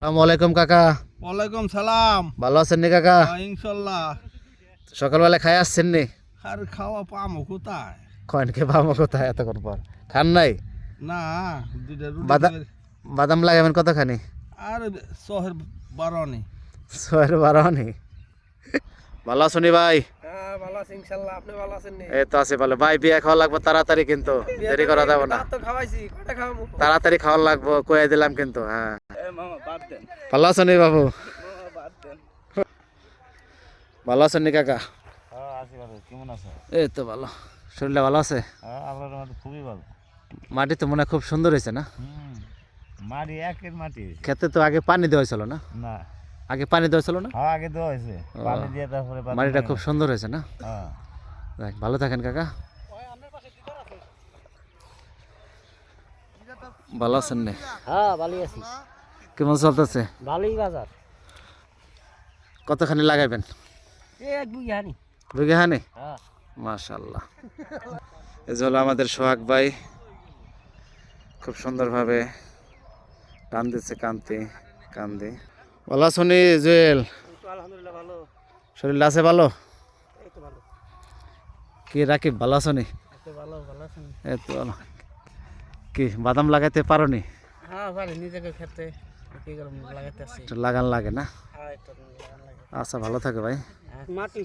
আসসালামু আলাইকুম কাকা। ওয়ালাইকুম সালাম। ভালো আছেন নি কাকা? ইনশাল্লাহ। সকালবেলা খাই আসছেন নি? আর খাওয়া পামো কোথায়? কয়েনকে পাবো কোথায় এতক্ষণ পর? খান নাই? না, দুইটা রুটি বাদাম করে- বাদাম লাগাবেন কতখানি? আর শহর বারণে। 6-12 ভালো আছো নি ভাই? হ্যাঁ ভালো আছি ইনশাআল্লাহ। আপনি ভালো আছেন নি? এই তো আছে ভালো ভাই। বিয়ে খাওয়া লাগবে তাড়াতাড়ি, কিন্তু দেরি করা যাবে না। ভাত তো খাওয়াইছি, কয়টা খাওয়াবো? তাড়াতাড়ি খাওয়া লাগবে, কয়ে দিলাম কিন্তু। হ্যাঁ, এ মামা বাদ দেন, ভালো আছো নি বাবু? মামা বাদ দেন। ভালো আছেন নি কাকা? হ্যাঁ আছি ভালো। কেমন আছো? এই তো ভালো। শরীরটা ভালো আছে? হ্যাঁ আপনার মাটি খুবই ভালো। মাটি তো মনে হয় খুব সুন্দর হয়েছে না? মাটি একের মাটি হয়েছে। খেতে তো আগে পানি দেওয়া হয়েছিল না? না, আগে পানি দেওয়া ছিল না? হ্যাঁ আগে দেওয়া হয়েছে, পানি দিয়ে তারপরে মাটিটা খুব সুন্দর হয়েছে না? হ্যাঁ। যাক, ভালো থাকেন কাকা। ভালো আছেন নি? হ্যাঁ ভালোই আছি। কেমন চলতেছে? ভালোই বাজার। কতখানি লাগাইবেন? এক বিঘা হানি। বিঘা হানি? হ্যাঁ। মাশাআল্লাহ। এই যে হলো আমাদের সোহাগ ভাই, খুব সুন্দরভাবে টান দিচ্ছে কান্তি কান্দি। ভালো আছো নি জুয়েল? তো আলহামদুলিল্লাহ ভালো। শরীর আছে ভালো? এই তো ভালো। কি রাকিব, ভালো আছো নি? এই তো ভালো, ভালো আছেন? এই তো ভালো। কি বাদাম লাগাইতে পারো নি? হ্যাঁ পারি, নিজেকে খেতে কি করব, লাগাইতে আসি। একটু লাগান লাগে না? হ্যাঁ একটু লাগান লাগে। আচ্ছা, ভালো থাকে ভাই। মাটি